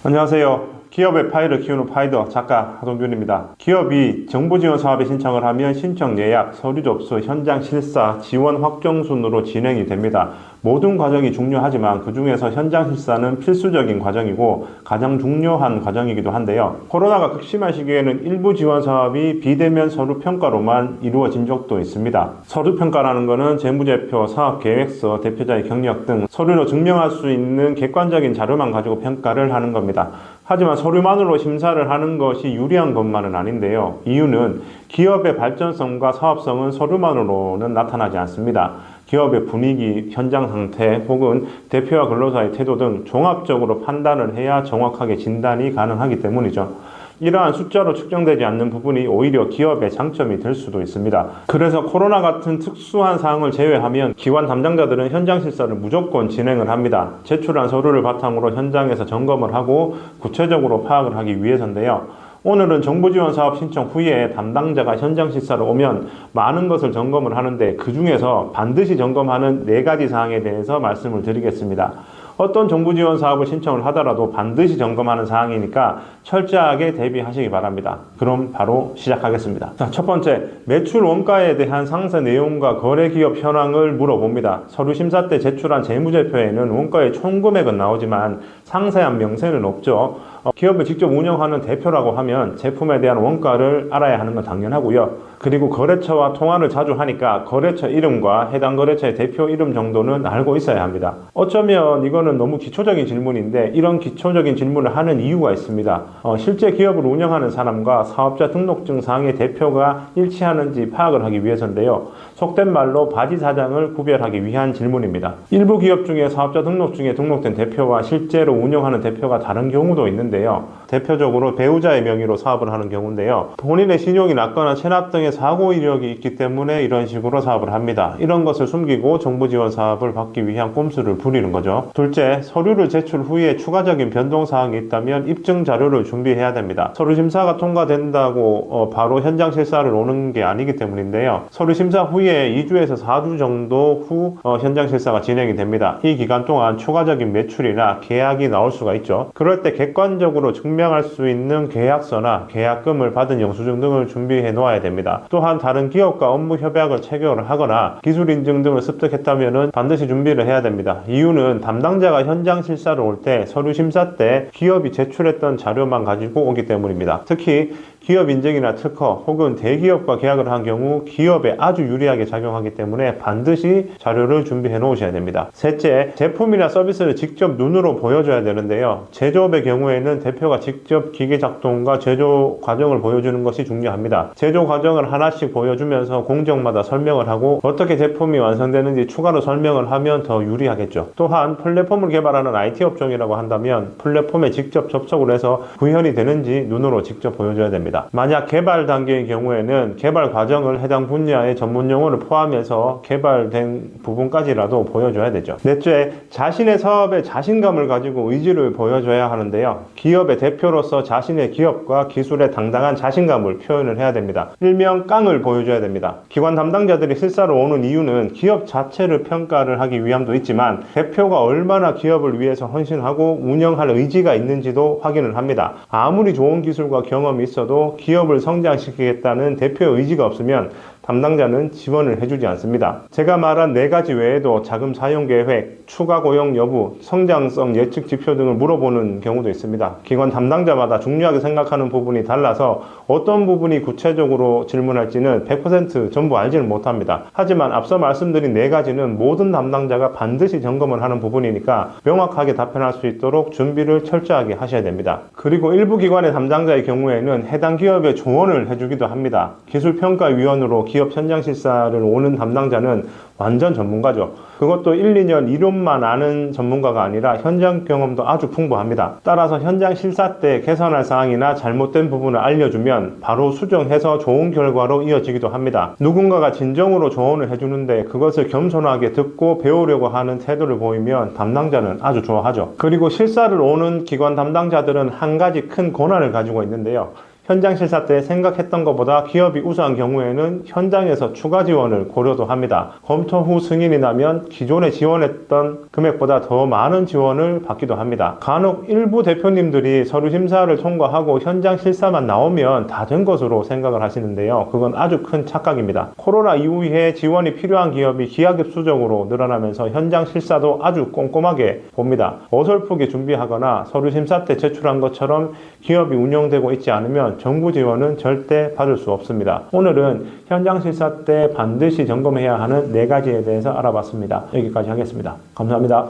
안녕하세요. 기업의 파이를 키우는 파이더 작가 하동균입니다. 기업이 정부 지원 사업에 신청을 하면 신청 예약, 서류 접수, 현장 실사, 지원 확정 순으로 진행이 됩니다. 모든 과정이 중요하지만 그 중에서 현장 실사는 필수적인 과정이고 가장 중요한 과정이기도 한데요. 코로나가 극심한 시기에는 일부 지원 사업이 비대면 서류 평가로만 이루어진 적도 있습니다. 서류 평가라는 것은 재무제표, 사업계획서, 대표자의 경력 등 서류로 증명할 수 있는 객관적인 자료만 가지고 평가를 하는 겁니다. 하지만 서류만으로 심사를 하는 것이 유리한 것만은 아닌데요. 이유는 기업의 발전성과 사업성은 서류만으로는 나타나지 않습니다. 기업의 분위기, 현장 상태 혹은 대표와 근로자의 태도 등 종합적으로 판단을 해야 정확하게 진단이 가능하기 때문이죠. 이러한 숫자로 측정되지 않는 부분이 오히려 기업의 장점이 될 수도 있습니다. 그래서 코로나 같은 특수한 상황을 제외하면 기관 담당자들은 현장 실사를 무조건 진행을 합니다. 제출한 서류를 바탕으로 현장에서 점검을 하고 구체적으로 파악을 하기 위해서인데요. 오늘은 정부 지원 사업 신청 후에 담당자가 현장 실사를 오면 많은 것을 점검을 하는데 그 중에서 반드시 점검하는 4가지 사항에 대해서 말씀을 드리겠습니다. 어떤 정부 지원 사업을 신청을 하더라도 반드시 점검하는 사항이니까 철저하게 대비하시기 바랍니다. 그럼 바로 시작하겠습니다. 자, 첫 번째, 매출 원가에 대한 상세 내용과 거래 기업 현황을 물어봅니다. 서류 심사 때 제출한 재무제표에는 원가의 총 금액은 나오지만 상세한 명세는 없죠. 기업을 직접 운영하는 대표라고 하면 제품에 대한 원가를 알아야 하는 건 당연하고요. 그리고 거래처와 통화를 자주 하니까 거래처 이름과 해당 거래처의 대표 이름 정도는 알고 있어야 합니다. 어쩌면 이거는 너무 기초적인 질문인데 이런 기초적인 질문을 하는 이유가 있습니다. 실제 기업을 운영하는 사람과 사업자 등록증 상의 대표가 일치하는지 파악을 하기 위해서인데요. 속된 말로 바지 사장을 구별하기 위한 질문입니다. 일부 기업 중에 사업자 등록증에 등록된 대표와 실제로 운영하는 대표가 다른 경우도 있는데요. 대표적으로 배우자의 명의로 사업을 하는 경우인데요. 본인의 신용이 낮거나 체납 등의 사고 이력이 있기 때문에 이런 식으로 사업을 합니다. 이런 것을 숨기고 정부 지원 사업을 받기 위한 꼼수를 부리는 거죠. 둘째, 서류를 제출 후에 추가적인 변동 사항이 있다면 입증 자료를 준비해야 됩니다. 서류 심사가 통과된다고 바로 현장 실사를 오는 게 아니기 때문인데요. 서류 심사 후에 2주에서 4주 정도 후 현장 실사가 진행이 됩니다. 이 기간 동안 추가적인 매출이나 계약이 나올 수가 있죠. 그럴 때 객관적으로 증명할 수 있는 계약서나 계약금을 받은 영수증 등을 준비해 놓아야 됩니다. 또한 다른 기업과 업무 협약을 체결을 하거나 기술 인증 등을 습득했다면 반드시 준비를 해야 됩니다. 이유는 담당자가 현장 실사를 올 때 서류 심사 때 기업이 제출했던 자료만 가지고 오기 때문입니다. 특히 기업 인증이나 특허 혹은 대기업과 계약을 한 경우 기업에 아주 유리하게 작용하기 때문에 반드시 자료를 준비해 놓으셔야 됩니다. 셋째, 제품이나 서비스를 직접 눈으로 보여줘야 되는데요. 제조업의 경우에는 대표가 직접 기계 작동과 제조 과정을 보여주는 것이 중요합니다. 제조 과정을 하나씩 보여주면서 공정마다 설명을 하고 어떻게 제품이 완성되는지 추가로 설명을 하면 더 유리하겠죠. 또한 플랫폼을 개발하는 IT 업종이라고 한다면 플랫폼에 직접 접속을 해서 구현이 되는지 눈으로 직접 보여줘야 됩니다. 만약 개발 단계의 경우에는 개발 과정을 해당 분야의 전문 용어를 포함해서 개발된 부분까지라도 보여줘야 되죠. 넷째, 자신의 사업에 자신감을 가지고 의지를 보여줘야 하는데요. 기업의 대표로서 자신의 기업과 기술에 당당한 자신감을 표현을 해야 됩니다. 일명 깡을 보여줘야 됩니다. 기관 담당자들이 실사로 오는 이유는 기업 자체를 평가를 하기 위함도 있지만 대표가 얼마나 기업을 위해서 헌신하고 운영할 의지가 있는지도 확인을 합니다. 아무리 좋은 기술과 경험이 있어도 기업을 성장시키겠다는 대표의 의지가 없으면 담당자는 지원을 해주지 않습니다. 제가 말한 4가지 외에도 자금 사용 계획, 추가 고용 여부, 성장성 예측 지표 등을 물어보는 경우도 있습니다. 기관 담당자마다 중요하게 생각하는 부분이 달라서 어떤 부분이 구체적으로 질문할지는 100% 전부 알지는 못합니다. 하지만 앞서 말씀드린 4가지는 모든 담당자가 반드시 점검을 하는 부분이니까 명확하게 답변할 수 있도록 준비를 철저하게 하셔야 됩니다. 그리고 일부 기관의 담당자의 경우에는 해당 기업에 조언을 해주기도 합니다. 기술평가위원으로 기업 현장 실사를 오는 담당자는 완전 전문가죠. 그것도 1, 2년 이론만 아는 전문가가 아니라 현장 경험도 아주 풍부합니다. 따라서 현장 실사 때 개선할 사항이나 잘못된 부분을 알려주면 바로 수정해서 좋은 결과로 이어지기도 합니다. 누군가가 진정으로 조언을 해주는데 그것을 겸손하게 듣고 배우려고 하는 태도를 보이면 담당자는 아주 좋아하죠. 그리고 실사를 오는 기관 담당자들은 한 가지 큰 권한을 가지고 있는데요. 현장 실사 때 생각했던 것보다 기업이 우수한 경우에는 현장에서 추가 지원을 고려도 합니다. 검토 후 승인이 나면 기존에 지원했던 금액보다 더 많은 지원을 받기도 합니다. 간혹 일부 대표님들이 서류 심사를 통과하고 현장 실사만 나오면 다 된 것으로 생각을 하시는데요. 그건 아주 큰 착각입니다. 코로나 이후에 지원이 필요한 기업이 기하급수적으로 늘어나면서 현장 실사도 아주 꼼꼼하게 봅니다. 어설프게 준비하거나 서류 심사 때 제출한 것처럼 기업이 운영되고 있지 않으면 정부 지원은 절대 받을 수 없습니다. 오늘은 현장 실사 때 반드시 점검해야 하는 4가지에 대해서 알아봤습니다. 여기까지 하겠습니다. 감사합니다.